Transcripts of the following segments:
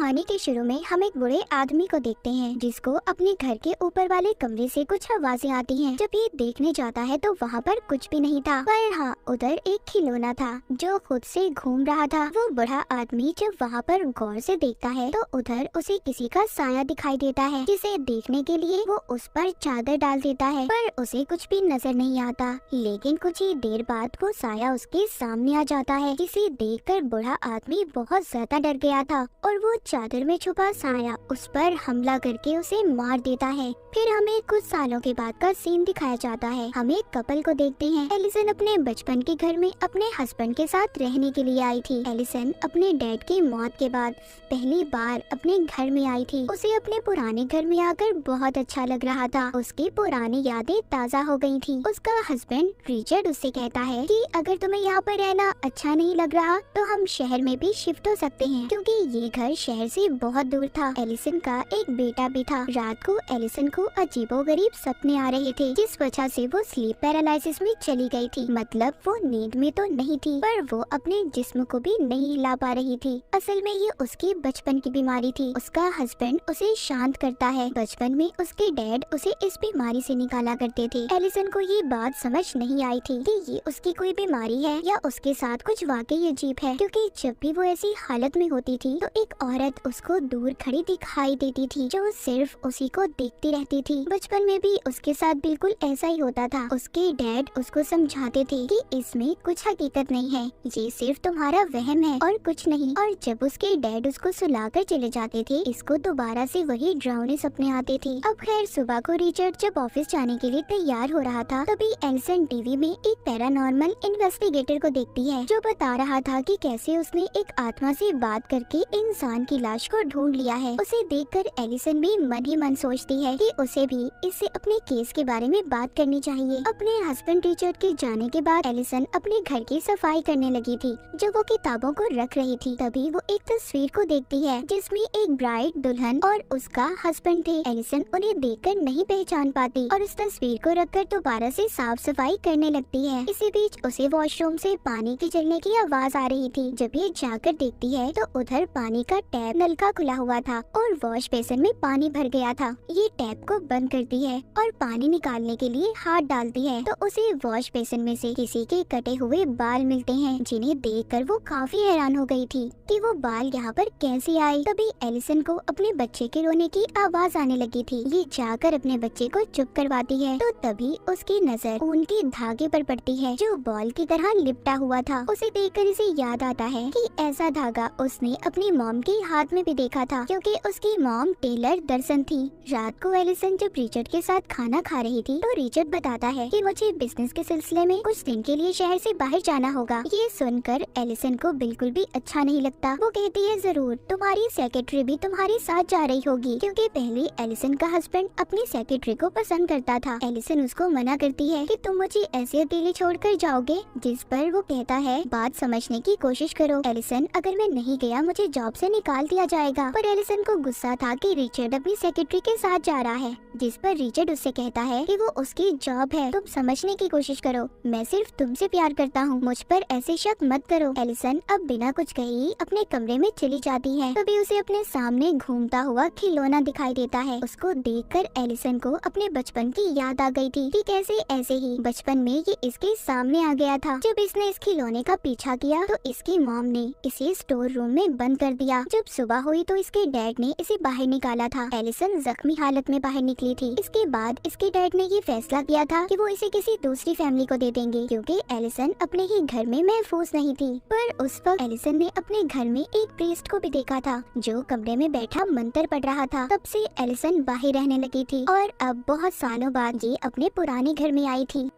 कहानी के शुरू में हम एक बूढ़े आदमी को देखते हैं जिसको अपने घर के ऊपर वाले कमरे से कुछ आवाजें आती हैं। जब ये देखने जाता है तो वहाँ पर कुछ भी नहीं था, पर हाँ उधर एक खिलौना था जो खुद से घूम रहा था। वो बूढ़ा आदमी जब वहाँ पर गौर से देखता है तो उधर उसे किसी का साया दिखाई देता है, जिसे देखने के लिए वो उस पर चादर डाल देता है, पर उसे कुछ भी नजर नहीं आता। लेकिन कुछ ही देर बाद वो साया उसके सामने आ जाता है, जिसे देखकर बूढ़ा आदमी बहुत ज्यादा डर गया था और वो चादर में छुपा साया उस पर हमला करके उसे मार देता है। फिर हमें कुछ सालों के बाद का सीन दिखाया जाता है। हम एक कपल को देखते हैं। एलिसन अपने बचपन के घर में अपने हस्बैंड के साथ रहने के लिए आई थी। एलिसन अपने डैड की मौत के बाद पहली बार अपने घर में आई थी। उसे अपने पुराने घर में आकर बहुत अच्छा लग रहा था। उसकी पुरानी यादें ताज़ा हो गई थी। उसका हस्बैंड रिचर्ड उससे कहता है कि अगर तुम्हें यहाँ पर रहना अच्छा नहीं लग रहा तो हम शहर में भी शिफ्ट हो सकते हैं, क्योंकि ये घर शहर से बहुत दूर था। एलिसन का एक बेटा भी था। रात को एलिसन को अजीबोगरीब सपने आ रहे थे, जिस वजह से वो स्लीप पैरालिसिस में चली गई थी। मतलब वो नींद में तो नहीं थी, पर वो अपने जिस्म को भी नहीं हिला पा रही थी। असल में ये उसकी बचपन की बीमारी थी। उसका हस्बैंड उसे शांत करता है। बचपन में उसके डैड उसे इस बीमारी से निकाला करते थे। एलिसन को ये बात समझ नहीं आई थी कि ये उसकी कोई बीमारी है या उसके साथ कुछ वाकई अजीब है, क्योंकि जब भी वो ऐसी हालत में होती थी तो एक औरत उसको दूर खड़ी दिखाई देती थी जो सिर्फ उसी को देखती रहती थी। बचपन में भी उसके साथ बिल्कुल ऐसा ही होता था। उसके डैड उसको समझाते थे कि इसमें कुछ हकीकत नहीं है, ये सिर्फ तुम्हारा वहम है और कुछ नहीं। और जब उसके डैड उसको सुलाकर चले जाते थे, इसको दोबारा से वही डरावने सपने आते थे। अब खैर सुबह को रिचर्ड जब ऑफिस जाने के लिए तैयार हो रहा था, तभी एलिसन टीवी में एक पैरानॉर्मल इन्वेस्टिगेटर को देखती है जो बता रहा था कि कैसे उसने एक आत्मा से बात करके इंसान की लाश को ढूंढ लिया है। उसे देखकर एलिसन भी मन ही मन सोचती है कि उसे भी इससे अपने केस के बारे में बात करनी चाहिए। अपने हस्बैंड रिचर्ड के जाने के बाद एलिसन अपने घर की सफाई करने लगी थी। जब वो किताबों को रख रही थी, तभी वो एक तस्वीर को देखती है जिसमें एक ब्राइड दुल्हन और उसका हस्बैंड थे। एलिसन उन्हें देखकर नहीं पहचान पाती और उस तस्वीर को रखकर दोबारा से साफ सफाई करने लगती है। इसी बीच उसे वॉशरूम से पानी के चलने की आवाज आ रही थी। जब ये जाकर देखती है तो उधर पानी का टैप नल का खुला हुआ था और वॉश बेसिन में पानी भर गया था। ये टैप को बंद करती है और पानी निकालने के लिए हाथ डालती है तो उसे वॉश बेसिन में से किसी के कटे हुए बाल मिलते हैं, जिन्हें देखकर वो काफी हैरान हो गई थी कि वो बाल यहाँ पर कैसे आए। तभी एलिसन को अपने बच्चे के रोने की आवाज आने लगी थी। ये जाकर अपने बच्चे को चुप करवाती है तो तभी उसकी नजर ऊन के धागे पर पड़ती है जो बॉल की तरह लिपटा हुआ था। उसे देखकर इसे याद आता है कि ऐसा धागा उसने अपनी मॉम के हाथ में भी देखा था, क्योंकि उसकी मॉम टेलर दर्शन थी। रात को एलिसन जब रिचर्ड के साथ खाना खा रही थी तो रिचर्ड बताता है कि मुझे बिजनेस के सिलसिले में कुछ दिन के लिए शहर से बाहर जाना होगा। ये सुनकर एलिसन को बिल्कुल भी अच्छा नहीं लगता। वो कहती है जरूर, तुम्हारी सेक्रेटरी भी तुम्हारे साथ जा रही होगी, क्योंकि पहले एलिसन का हस्बैंड अपनी सेक्रेटरी को पसंद करता था। एलिसन उसको मना करती है कि तुम मुझे ऐसे अकेले छोड़कर जाओगे, जिस पर वो कहता है बात समझने की कोशिश करो एलिसन, अगर मैं नहीं गया मुझे जॉब से निकाल दिया जाएगा। पर एलिसन को गुस्सा था कि रिचर्ड अपनी सेक्रेटरी के साथ जा रहा है, जिस पर रिचर्ड उससे कहता है कि वो उसकी जॉब है, तुम समझने की कोशिश करो, मैं सिर्फ तुमसे प्यार करता हूँ, मुझ पर ऐसे शक मत करो। एलिसन अब बिना कुछ कहे अपने कमरे में चली जाती है। तभी उसे अपने सामने घूमता हुआ खिलौना दिखाई देता है। उसको देखकर एलिसन को अपने बचपन की याद आ गई थी कि कैसे ऐसे ही बचपन में ये इसके सामने आ गया था। जब इसने इस खिलौने का पीछा किया तो इसकी मॉम ने इसे स्टोर रूम में बंद कर दिया। जब सुबह हुई तो इसके डैड ने इसे बाहर निकाला था। एलिसन जख्मी हालत में बाहर निकली थी। इसके बाद इसके डैड ने ये फैसला किया था कि वो इसे किसी दूसरी फैमिली को दे देंगे, क्योंकि एलिसन अपने ही घर में महफूज नहीं थी। पर उस वक्त एलिसन ने अपने घर में एक प्रीस्ट को भी देखा था जो कमरे में बैठा मंत्र पढ़ रहा था। तब से एलिसन बाहर रहने लगी थी और अब बहुत सालों बाद ये अपने पुराने घर में आई थी।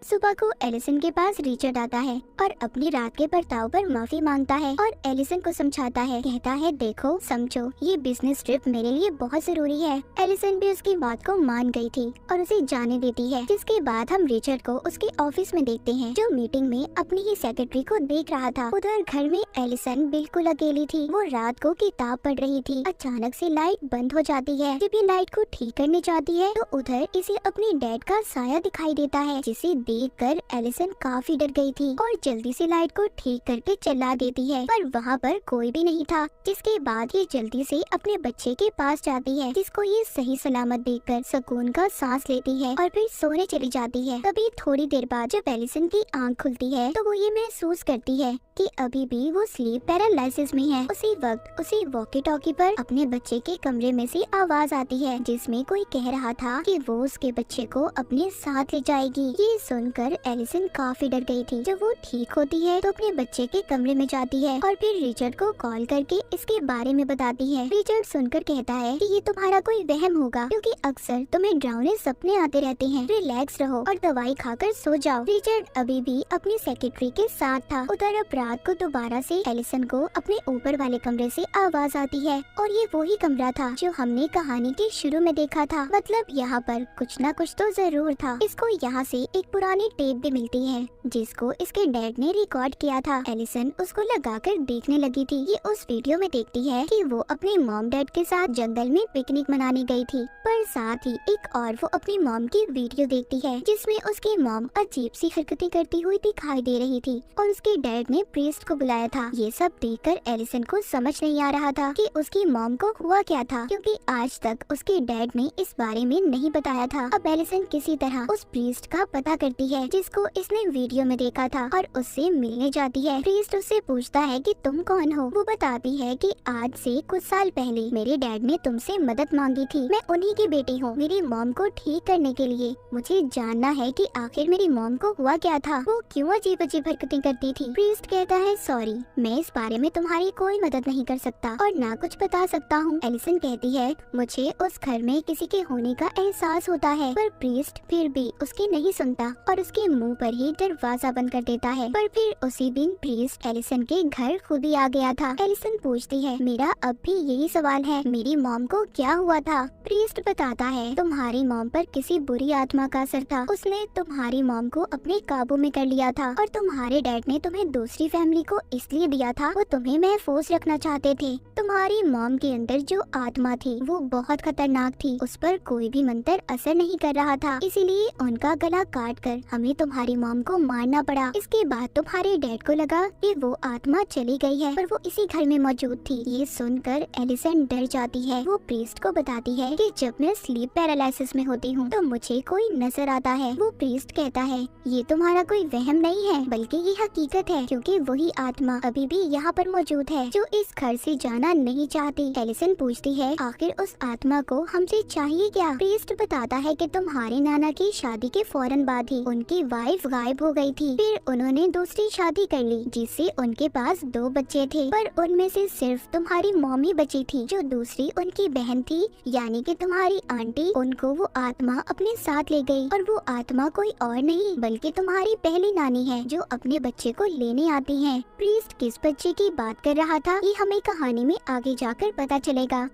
सुबह को एलिसन के पास रिचर्ड आता है और अपनी रात के बर्ताव पर माफी मांगता है और एलिसन को समझाता है। कहता है देखो समझो, ये बिजनेस ट्रिप मेरे लिए बहुत जरूरी है। एलिसन भी उसकी बात को मान गई थी और उसे जाने देती है। जिसके बाद हम रिचर्ड को उसके ऑफिस में देखते हैं, जो मीटिंग में अपनी ही सेक्रेटरी को देख रहा था। उधर घर में एलिसन बिल्कुल अकेली थी। वो रात को किताब पढ़ रही थी। अचानक से लाइट बंद हो जाती है। जब ये लाइट को ठीक करने जाती है तो उधर इसे अपने डैड का साया दिखाई देता है, जिसे देखकर एलिसन काफी डर गई थी और जल्दी से लाइट को ठीक करके चला देती है, पर वहाँ पर कोई भी नहीं था। जिसके बाद ये जल्दी से अपने बच्चे के पास जाती है, जिसको ये सही सलामत देखकर सुकून का सांस लेती है और फिर सोने चली जाती है। तभी थोड़ी देर बाद जब एलिसन की आंख खुलती है तो वो ये महसूस करती है कि अभी भी वो स्लीप पैरालिसिस में है। उसी वक्त उसी वॉकी टॉकी पर अपने बच्चे के कमरे में से आवाज आती है, जिसमें कोई कह रहा था कि वो उसके बच्चे को अपने साथ ले जाएगी। ये सुनकर एलिसन काफी डर गई थी। जब वो ठीक होती है तो अपने बच्चे के कमरे में जाती है और फिर रिचर्ड को कॉल करके इसके बारे में बताती है। रिचर्ड सुनकर कहता है कि ये तुम्हारा कोई वहम होगा, क्योंकि अक्सर तुम्हें डरावने सपने आते रहते हैं। रिलैक्स रहो और दवाई खाकर सो जाओ। रिचर्ड अभी भी अपनी सेक्रेटरी के साथ था। उधर अब रात को दोबारा से एलिसन को अपने ऊपर वाले कमरे से आवाज आती है और ये वही कमरा था जो हमने कहानी के शुरू में देखा था। मतलब यहाँ पर कुछ न कुछ तो जरूर था। इसको यहाँ से एक पुरानी टेप भी मिलती है जिसको इसके डैड ने रिकॉर्ड किया था। एलिसन उसको लगाकर देखने लगी थी। ये उस वीडियो में देखती है कि वो अपने मॉम डैड के साथ जंगल में पिकनिक मनाने गई थी, पर साथ ही एक और वो अपनी मॉम की वीडियो देखती है जिसमें उसकी मॉम अजीब सी हरकतें करती हुई दिखाई दे रही थी और उसके डैड ने प्रीस्ट को बुलाया था। ये सब देखकर एलिसन को समझ नहीं आ रहा था कि उसकी मॉम को हुआ क्या था, क्योंकि आज तक उसके डैड ने इस बारे में नहीं बताया था। अब एलिसन किसी तरह उस प्रीस्ट का पता करती है जिसको इसने वीडियो में देखा था और उससे मिलने जाती है। प्रीस्ट उससे पूछता है कि तुम कौन हो। वो बताती है कि आज से कुछ साल पहले मेरे डैड ने तुमसे मदद मांगी थी। मैं उन्हीं की बेटी हूँ। मेरी मॉम को ठीक करने के लिए मुझे जानना है कि आखिर मेरी मॉम को हुआ क्या था, वो क्यों अजीब अजीब हरकतें करती थी। प्रीस्ट कहता है सॉरी, मैं इस बारे में तुम्हारी कोई मदद नहीं कर सकता और ना कुछ बता सकता हूँ। एलिसन कहती है मुझे उस घर में किसी के होने का एहसास होता है, पर प्रीस्ट फिर भी उसकी नहीं सुनता और उसके मुंह पर ही दरवाजा बंद कर देता है। पर फिर उसी दिन प्रीस्ट एलिसन के घर खुद ही आ गया था। एलिसन पूछती है मेरा अब भी यही सवाल है, मेरी मॉम को क्या हुआ था। प्रीस्ट बताता है तुम्हारी मॉम पर किसी बुरी आत्मा का असर था। उसने तुम्हारी मॉम को अपने काबू में कर लिया था और तुम्हारे डैड ने तुम्हें दूसरी फैमिली को इसलिए दिया था, वो तुम्हें महफूज रखना चाहते थे। तुम्हारी मॉम के अंदर जो आत्मा थी वो बहुत खतरनाक थी, उस पर कोई भी मंत्र असर नहीं कर रहा था, इसीलिए उनका गला काट कर हमें तुम्हारी मॉम को मारना पड़ा। इसके बाद तुम्हारे डैड को लगा कि वो आत्मा चली गई है, पर वो इसी घर में मौजूद थी। ये सुनकर एलिसन डर जाती है। वो प्रीस्ट को बताती है कि जब मैं स्लीप पैरालिसिस में होती हूँ तो मुझे कोई नजर आता है। वो प्रीस्ट कहता है ये तुम्हारा कोई वहम नहीं है, बल्कि ये हकीकत है, क्योंकि वही आत्मा अभी भी यहाँ पर मौजूद है जो इस घर से जाना नहीं चाहती। एलिसन पूछती है आखिर उस आत्मा को हमसे चाहिए क्या। प्रीस्ट बताता है कि तुम्हारे नाना की शादी के फौरन बाद ही उनकी वाइफ गायब हो गई थी। फिर उन्होंने दूसरी शादी कर ली जिससे उनके पास 2 बच्चे थे, पर उनमें से सिर्फ तुम्हारी मॉम ही बची थी। जो दूसरी उनकी बहन थी यानी कि तुम्हारी आंटी, उनको वो आत्मा अपने साथ ले गई और वो आत्मा कोई और नहीं बल्कि तुम्हारी पहली नानी है जो अपने बच्चे को लेने आती है। प्रीस्ट किस बच्चे की बात कर रहा था ये हमें कहानी में आगे जाकर पता चलेगा।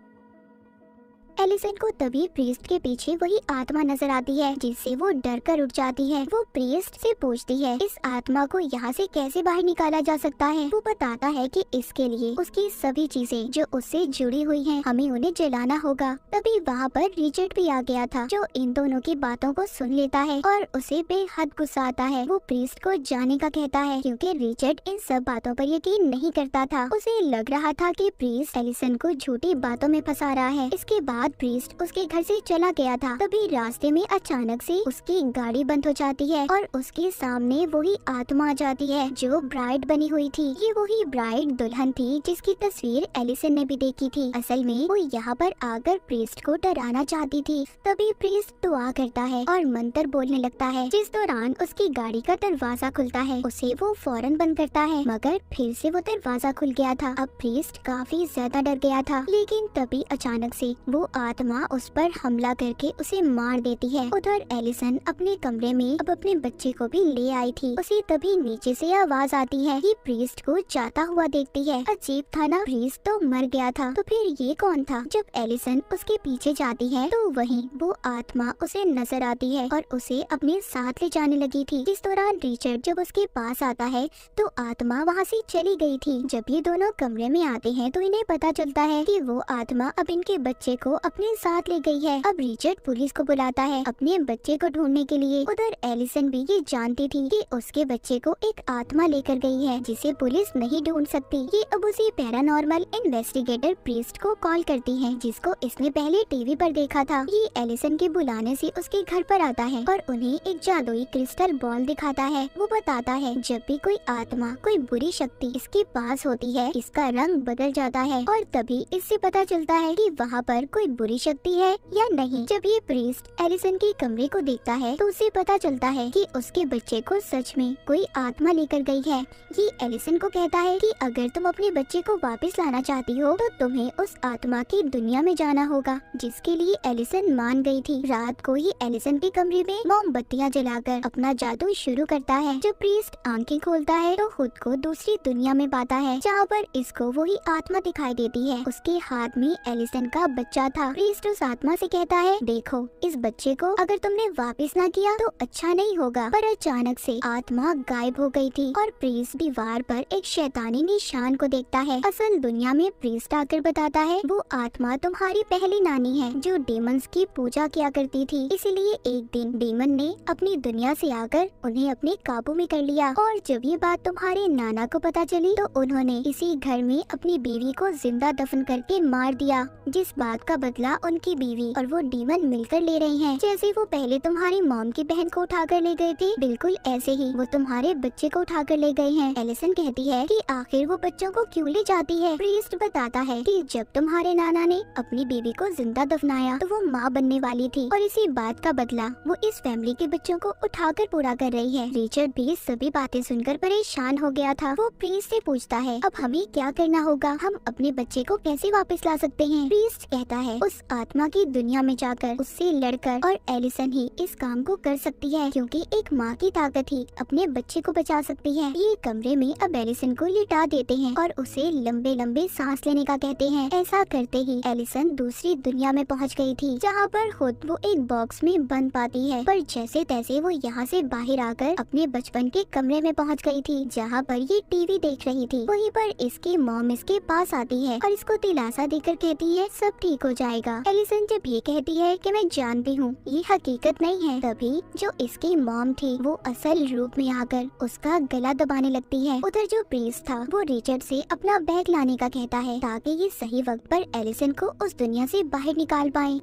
एलिसन को तभी प्रीस्ट के पीछे वही आत्मा नजर आती है जिससे वो डर कर उठ जाती है। वो प्रीस्ट से पूछती है इस आत्मा को यहाँ से कैसे बाहर निकाला जा सकता है। वो बताता है कि इसके लिए उसकी सभी चीजें जो उससे जुड़ी हुई हैं हमें उन्हें जलाना होगा। तभी वहाँ पर रिचर्ड भी आ गया था जो इन दोनों की बातों को सुन लेता है और उसे बेहद गुस्सा आता है। वो प्रीस्ट को जाने का कहता है क्योंकि रिचर्ड इन सब बातों पर यकीन नहीं करता था। उसे लग रहा था कि प्रीस्ट एलिसन को झूठी बातों में फंसा रहा है। इसके बाद प्रीस्ट उसके घर से चला गया था। तभी रास्ते में अचानक से उसकी गाड़ी बंद हो जाती है और उसके सामने वही आत्मा आ जाती है जो ब्राइड बनी हुई थी। ये वही ब्राइड दुल्हन थी जिसकी तस्वीर एलिसन ने भी देखी थी। असल में वो यहाँ पर आकर प्रीस्ट को डराना चाहती थी। तभी प्रीस्ट दुआ करता है और मंत्र बोलने लगता है, जिस दौरान उसकी गाड़ी का दरवाजा खुलता है। उसे वो फौरन बंद करता है मगर फिर से वो दरवाजा खुल गया था। अब प्रीस्ट काफी ज्यादा डर गया था, लेकिन तभी अचानक से वो आत्मा उस पर हमला करके उसे मार देती है। उधर एलिसन अपने कमरे में अब अपने बच्चे को भी ले आई थी। उसे तभी नीचे से आवाज आती है। ये प्रीस्ट को जाता हुआ देखती है। अजीब था ना, प्रीस्ट तो मर गया था, तो फिर ये कौन था। जब एलिसन उसके पीछे जाती है तो वहीं वो आत्मा उसे नजर आती है और उसे अपने साथ ले जाने लगी थी। जिस दौरान रिचर्ड जब उसके पास आता है तो आत्मा वहाँ से चली गई थी। जब ये दोनों कमरे में आते हैं तो इन्हें पता चलता है कि वो आत्मा अब इनके बच्चे को अपने साथ ले गई है। अब रिचर्ड पुलिस को बुलाता है अपने बच्चे को ढूंढने के लिए। उधर एलिसन भी ये जानती थी कि उसके बच्चे को एक आत्मा लेकर गई है जिसे पुलिस नहीं ढूंढ सकती। ये अब उसी पैरानॉर्मल इन्वेस्टिगेटर प्रीस्ट को कॉल करती है जिसको इसने पहले टीवी पर देखा था। ये एलिसन के बुलाने से उसके घर पर आता है और उन्हें एक जादुई क्रिस्टल बॉल दिखाता है। वो बताता है जब भी कोई आत्मा, कोई बुरी शक्ति इसके पास होती है, इसका रंग बदल जाता है और तभी इससे पता चलता है कि वहाँ पर कोई बुरी शक्ति है या नहीं। जब ये प्रीस्ट एलिसन के कमरे को देखता है तो उसे पता चलता है कि उसके बच्चे को सच में कोई आत्मा लेकर गई है। ये एलिसन को कहता है कि अगर तुम अपने बच्चे को वापस लाना चाहती हो तो तुम्हें उस आत्मा की दुनिया में जाना होगा, जिसके लिए एलिसन मान गई थी। रात को ही एलिसन के कमरे में मोमबत्तियां जलाकर अपना जादू शुरू करता है। जब प्रीस्ट आंखें खोलता है तो खुद को दूसरी दुनिया में पाता है जहाँ पर इसको वही आत्मा दिखाई देती है। उसके हाथ में एलिसन का बच्चा था। प्रीस्ट उस आत्मा से कहता है, देखो इस बच्चे को अगर तुमने वापस ना किया तो अच्छा नहीं होगा। पर अचानक से आत्मा गायब हो गई थी और प्रीस्ट दीवार पर एक शैतानी निशान को देखता है। असल दुनिया में प्रीस्ट आकर बताता है वो आत्मा तुम्हारी पहली नानी है जो डेमंस की पूजा किया करती थी। इसीलिए एक दिन डेमन ने अपनी दुनिया से आकर उन्हें अपने काबू में कर लिया और जब ये बात तुम्हारे नाना को पता चली तो उन्होंने इसी घर में अपनी बीवी को जिंदा दफन करके मार दिया, जिस बात का बदला उनकी बीवी और वो डेमन मिलकर ले रहे हैं। जैसे वो पहले तुम्हारी मॉम की बहन को उठाकर ले गए थे, बिल्कुल ऐसे ही वो तुम्हारे बच्चे को उठाकर ले गए हैं। एलिसन कहती है कि आखिर वो बच्चों को क्यों ले जाती है। प्रीस्ट बताता है कि जब तुम्हारे नाना ने अपनी बीवी को जिंदा दफनाया तो वो माँ बनने वाली थी और इसी बात का बदला वो इस फैमिली के बच्चों को उठाकर पूरा कर रही है। रिचर्ड भी सभी बातें सुनकर परेशान हो गया था। वो प्रीस्ट से पूछता है अब हमें क्या करना होगा, हम अपने बच्चे को कैसे वापस ला सकते हैं। प्रीस्ट कहता है उस आत्मा की दुनिया में जाकर उससे लड़कर, और एलिसन ही इस काम को कर सकती है क्योंकि एक माँ की ताकत ही अपने बच्चे को बचा सकती है। ये कमरे में अब एलिसन को लिटा देते हैं और उसे लंबे लंबे सांस लेने का कहते हैं। ऐसा करते ही एलिसन दूसरी दुनिया में पहुंच गई थी जहाँ पर खुद वो एक बॉक्स में बंद पाती है। पर जैसे तैसे वो यहाँ से बाहर आकर अपने बचपन के कमरे में पहुँच गई थी जहाँ पर ये टीवी देख रही थी। वहीं पर इसकी मॉम इसके पास आती है और इसको दिलासा देकर कहती है सब ठीक हो जाएगा। एलिसन जब ये कहती है कि मैं जानती हूँ ये हकीकत नहीं है, तभी जो इसकी मॉम थी वो असल रूप में आकर उसका गला दबाने लगती है। उधर जो प्रीस्ट था वो रिचर्ड से अपना बैग लाने का कहता है ताकि ये सही वक्त पर एलिसन को उस दुनिया से बाहर निकाल पाए।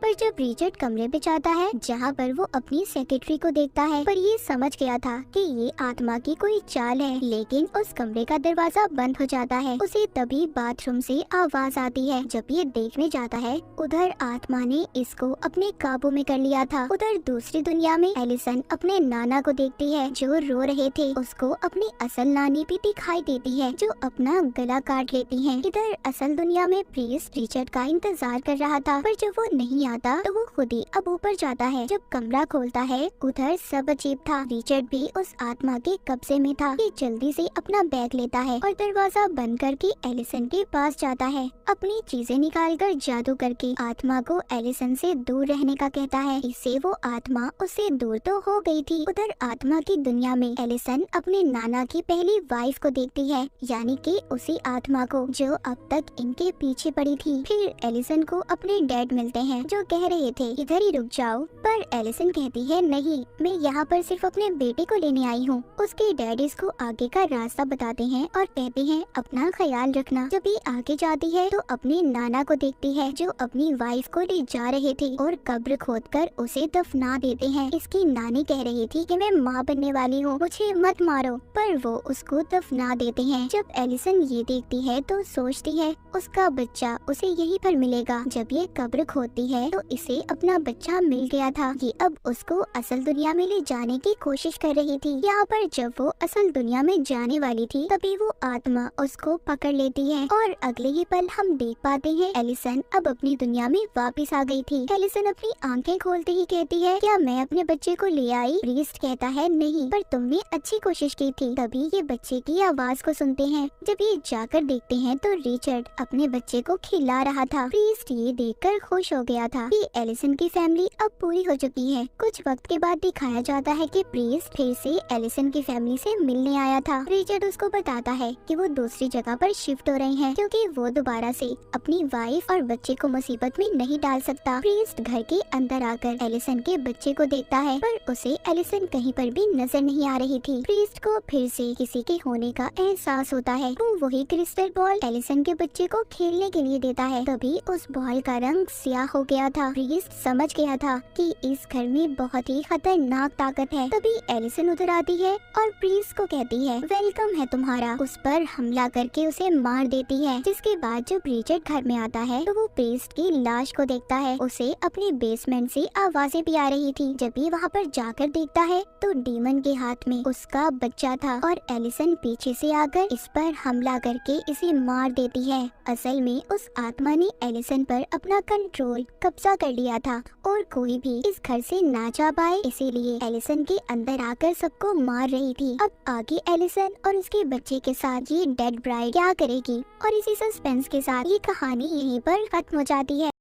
पर जब रिचर्ड कमरे पे जाता है जहाँ पर वो अपनी सेक्रेटरी को देखता है, पर ये समझ गया था कि ये आत्मा की कोई चाल है, लेकिन उस कमरे का दरवाजा बंद हो जाता है। उसे तभी बाथरूम से आवाज आती है। जब ये देखने जाता है उधर आत्मा ने इसको अपने काबू में कर लिया था। उधर दूसरी दुनिया में एलिसन अपने नाना को देखती है जो रो रहे थे। उसको अपनी असल नानी भी दिखाई देती है जो अपना गला काट लेती है। इधर असल दुनिया में प्रीस्ट रिचर्ड का इंतजार कर रहा था, पर जब वो नहीं आता तो वो खुद ही अब ऊपर जाता है। जब कमरा खोलता है उधर सब अजीब था। रिचर्ड भी उस आत्मा के कब्जे में था। ये जल्दी से अपना बैग लेता है और दरवाजा बंद करके एलिसन के पास जाता है। अपनी चीजें निकालकर जादू करके आत्मा को एलिसन से दूर रहने का कहता है। इससे वो आत्मा उससे दूर तो हो गई थी। उधर आत्मा की दुनिया में एलिसन अपने नाना की पहली वाइफ को देखती है, यानी कि उसी आत्मा को जो अब तक इनके पीछे पड़ी थी। फिर एलिसन को अपने डैड मिलते हैं जो कह रहे थे इधर ही रुक जाओ, पर एलिसन कहती है नहीं, मैं यहाँ पर सिर्फ अपने बेटे को लेने आई हूँ। उसके डैड इसको आगे का रास्ता बताते हैं और कहते हैं अपना ख्याल रखना। जब ये आगे जाती है तो अपने नाना को देखती है जो अपनी वाइफ को ले जा रहे थे और कब्र खोदकर उसे दफना देते हैं। इसकी नानी कह रही थी कि मैं माँ बनने वाली हूँ, मुझे मत मारो, पर वो उसको दफना देते हैं। जब एलिसन ये देखती है तो सोचती है उसका बच्चा उसे यहीं पर मिलेगा। जब ये कब्र खोदती है तो इसे अपना बच्चा मिल गया था। ये अब उसको असल दुनिया में ले जाने की कोशिश कर रही थी। यहाँ पर जब वो असल दुनिया में जाने वाली थी तभी वो आत्मा उसको पकड़ लेती है और अगले ही पल हम देख पाते हैं एलिसन अब अपनी दुनिया में वापस आ गई थी। एलिसन अपनी आंखें खोलते ही कहती है क्या मैं अपने बच्चे को ले आई? प्रीस्ट कहता है नहीं, पर तुमने अच्छी कोशिश की थी। तभी ये बच्चे की आवाज को सुनते हैं। जब ये जाकर देखते हैं तो रिचर्ड अपने बच्चे को खिला रहा था। प्रीस्ट ये देखकर खुश हो गया था कि एलिसन की फैमिली अब पूरी हो चुकी है। कुछ वक्त के बाद दिखाया जाता है कि प्रीस्ट फिर से एलिसन की फैमिली से मिलने आया था। रिचर्ड उसको बताता है कि वो दूसरी जगह पर शिफ्ट हो रहे हैं क्योंकि वो दोबारा से अपनी वाइफ और बच्चे को मुसीबत में नहीं डाल सकता। प्रीस्ट घर के अंदर आकर एलिसन के बच्चे को देखता है पर उसे एलिसन कहीं पर भी नजर नहीं आ रही थी। प्रीस्ट को फिर से किसी के होने का एहसास होता है। वो वही क्रिस्टल बॉल एलिसन के बच्चे को खेलने के लिए देता है। तभी उस बॉल का रंग स्याह हो गया था। प्रीस्ट समझ गया था कि इस घर में बहुत ही खतरनाक ताकत है। तभी एलिसन उधर आती है और प्रीस्ट को कहती है वेलकम है तुम्हारा। उस पर हमला करके उसे मार देती है। जिसके बाद जब रिचर्ड घर में आता है तो वो प्रीस्ट की लाश को देखता है। उसे अपने बेसमेंट से आवाजें भी आ रही थी। जब भी वहाँ पर जाकर देखता है तो डीमन के हाथ में उसका बच्चा था और एलिसन पीछे से आकर इस पर हमला करके इसे मार देती है। असल में उस आत्मा ने एलिसन पर अपना कंट्रोल कब्जा कर लिया था और कोई भी इस घर से ना जा पाए, इसीलिए एलिसन के अंदर आकर सबको मार रही थी। अब आगे एलिसन और उसके बच्चे के साथ ये डेड ब्राइड क्या करेगी और इसी सस्पेंस के साथ ये कहानी यहीं पर खत्म हो जाती है।